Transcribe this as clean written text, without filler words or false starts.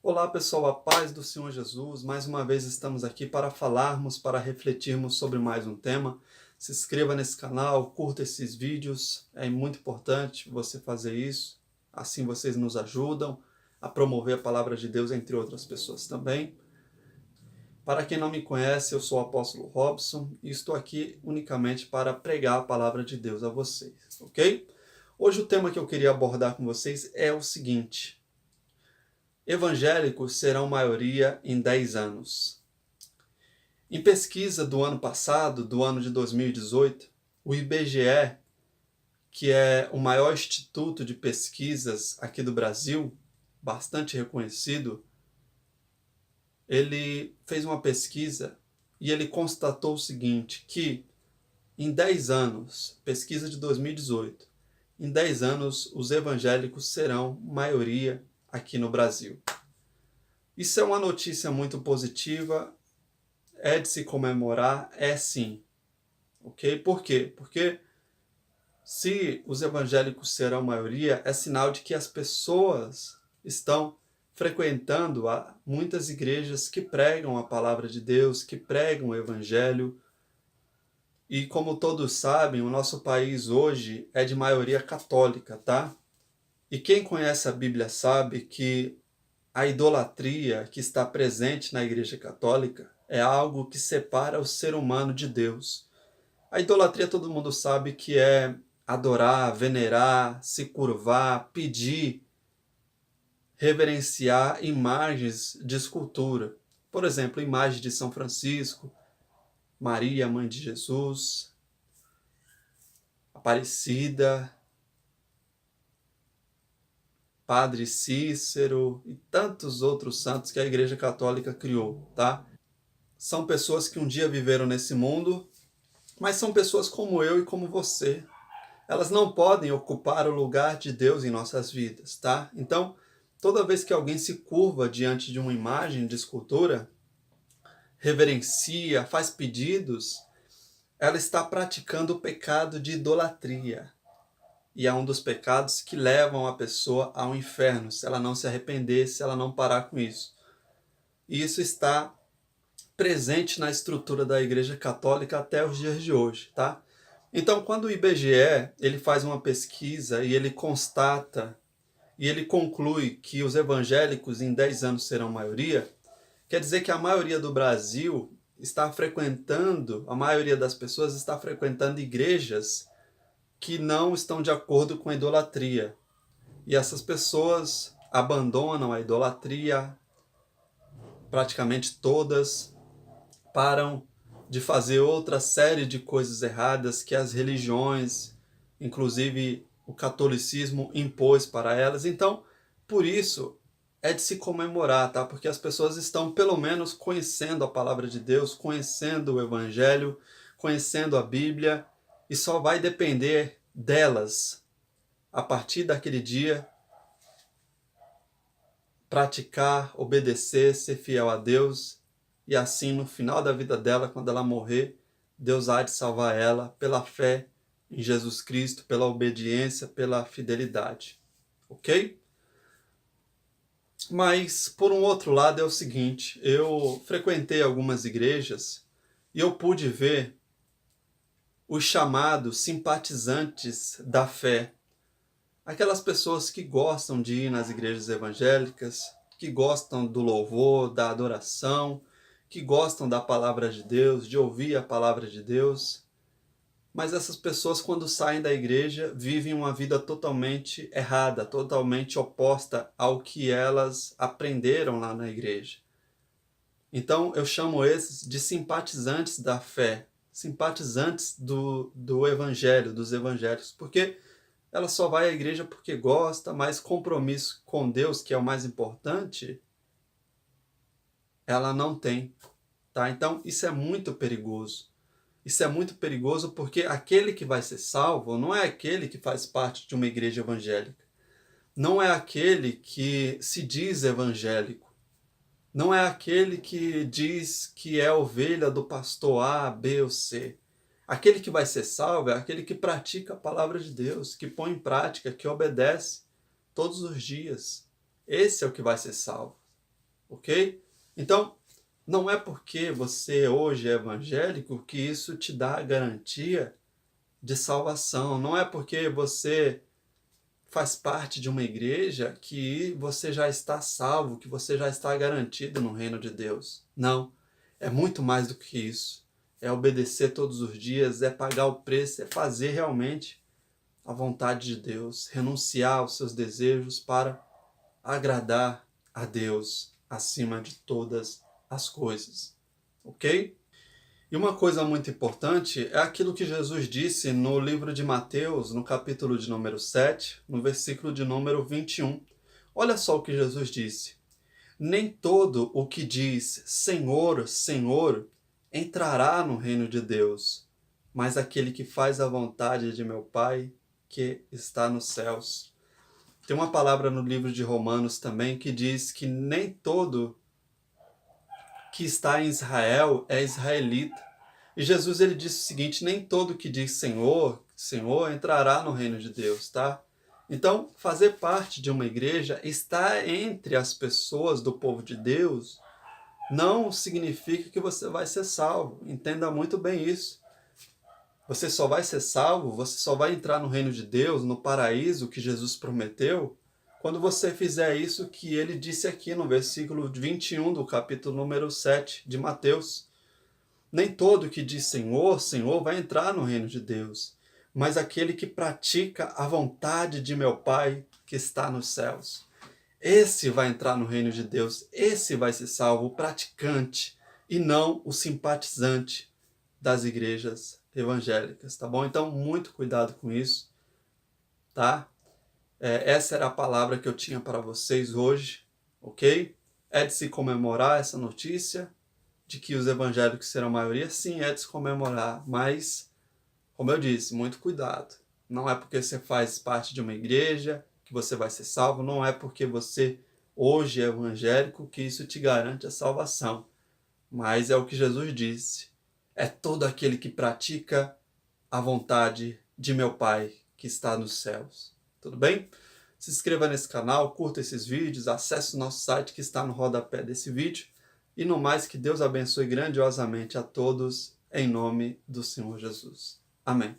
Olá pessoal, a paz do Senhor Jesus. Mais uma vez estamos aqui para falarmos, para refletirmos sobre mais um tema. Se inscreva nesse canal, curta esses vídeos, é muito importante você fazer isso. Assim vocês nos ajudam a promover a palavra de Deus entre outras pessoas também. Para quem não me conhece, eu sou o apóstolo Robson e estou aqui unicamente para pregar a palavra de Deus a vocês, ok? Hoje o tema que eu queria abordar com vocês é o seguinte: evangélicos serão maioria em 10 anos. Em pesquisa do ano passado, do ano de 2018, o IBGE, que é o maior instituto de pesquisas aqui do Brasil, bastante reconhecido, ele fez uma pesquisa e ele constatou o seguinte, que em 10 anos, pesquisa de 2018, em 10 anos os evangélicos serão maioria aqui no Brasil. Isso é uma notícia muito positiva, é de se comemorar, é sim. Ok? Por quê? Porque se os evangélicos serão maioria, é sinal de que as pessoas estão frequentando muitas igrejas que pregam a palavra de Deus, que pregam o evangelho. E como todos sabem, o nosso país hoje é de maioria católica, tá? E quem conhece a Bíblia sabe que a idolatria que está presente na Igreja Católica é algo que separa o ser humano de Deus. A idolatria todo mundo sabe que é adorar, venerar, se curvar, pedir, reverenciar imagens de escultura. Por exemplo, imagem de São Francisco, Maria, mãe de Jesus, Aparecida, Padre Cícero e tantos outros santos que a Igreja Católica criou, tá? São pessoas que um dia viveram nesse mundo, mas são pessoas como eu e como você. Elas não podem ocupar o lugar de Deus em nossas vidas, tá? Então, toda vez que alguém se curva diante de uma imagem de escultura, reverencia, faz pedidos, ela está praticando o pecado de idolatria. E é um dos pecados que levam a pessoa ao inferno, se ela não se arrepender, se ela não parar com isso. E isso está presente na estrutura da Igreja Católica até os dias de hoje, tá? Então, quando o IBGE ele faz uma pesquisa e ele constata e ele conclui que os evangélicos em 10 anos serão maioria, quer dizer que a maioria do Brasil está frequentando, a maioria das pessoas está frequentando igrejas que não estão de acordo com a idolatria. E essas pessoas abandonam a idolatria, praticamente todas, param de fazer outra série de coisas erradas que as religiões, inclusive o catolicismo, impôs para elas. Então, por isso, é de se comemorar, tá? Porque as pessoas estão, pelo menos, conhecendo a palavra de Deus, conhecendo o Evangelho, conhecendo a Bíblia, e só vai depender delas, a partir daquele dia, praticar, obedecer, ser fiel a Deus, e assim, no final da vida dela, quando ela morrer, Deus há de salvar ela pela fé em Jesus Cristo, pela obediência, pela fidelidade. Ok? Mas, por um outro lado, é o seguinte, eu frequentei algumas igrejas e eu pude ver os chamados simpatizantes da fé. Aquelas pessoas que gostam de ir nas igrejas evangélicas, que gostam do louvor, da adoração, que gostam da palavra de Deus, de ouvir a palavra de Deus. Mas essas pessoas, quando saem da igreja, vivem uma vida totalmente errada, totalmente oposta ao que elas aprenderam lá na igreja. Então, eu chamo esses de simpatizantes da fé, simpatizantes do evangelho, dos evangélicos, porque ela só vai à igreja porque gosta, mas compromisso com Deus, que é o mais importante, ela não tem, tá? Então, isso é muito perigoso. Isso é muito perigoso porque aquele que vai ser salvo não é aquele que faz parte de uma igreja evangélica. Não é aquele que se diz evangélico. Não é aquele que diz que é ovelha do pastor A, B ou C. Aquele que vai ser salvo é aquele que pratica a palavra de Deus, que põe em prática, que obedece todos os dias. Esse é o que vai ser salvo. ok? Então, não é porque você hoje é evangélico que isso te dá a garantia de salvação. Não é porque você faz parte de uma igreja que você já está salvo, que você já está garantido no reino de Deus. Não, é muito mais do que isso. É obedecer todos os dias, é pagar o preço, é fazer realmente a vontade de Deus, renunciar aos seus desejos para agradar a Deus acima de todas as coisas, ok? E uma coisa muito importante é aquilo que Jesus disse no livro de Mateus, no capítulo de número 7, no versículo de número 21. Olha só o que Jesus disse: nem todo o que diz Senhor, Senhor, entrará no reino de Deus, mas aquele que faz a vontade de meu Pai que está nos céus. Tem uma palavra no livro de Romanos também que diz que nem todo que está em Israel é israelita. E Jesus ele disse o seguinte: nem todo que diz Senhor, Senhor entrará no reino de Deus, tá? Então, fazer parte de uma igreja, estar entre as pessoas do povo de Deus, não significa que você vai ser salvo. Entenda muito bem isso. Você só vai ser salvo, você só vai entrar no reino de Deus, no paraíso que Jesus prometeu, quando você fizer isso que ele disse aqui no versículo 21 do capítulo número 7 de Mateus. Nem todo que diz Senhor, Senhor vai entrar no reino de Deus, mas aquele que pratica a vontade de meu Pai que está nos céus. Esse vai entrar no reino de Deus, esse vai ser salvo, o praticante, e não o simpatizante das igrejas evangélicas, tá bom? Então, muito cuidado com isso, tá? Essa era a palavra que eu tinha para vocês hoje, ok? É de se comemorar essa notícia de que os evangélicos serão a maioria, sim, é de se comemorar, mas, como eu disse, muito cuidado. Não é porque você faz parte de uma igreja que você vai ser salvo, não é porque você hoje é evangélico que isso te garante a salvação. Mas é o que Jesus disse: é todo aquele que pratica a vontade de meu Pai que está nos céus. Tudo bem? Se inscreva nesse canal, curta esses vídeos, acesse o nosso site que está no rodapé desse vídeo. E no mais, que Deus abençoe grandiosamente a todos, em nome do Senhor Jesus. Amém.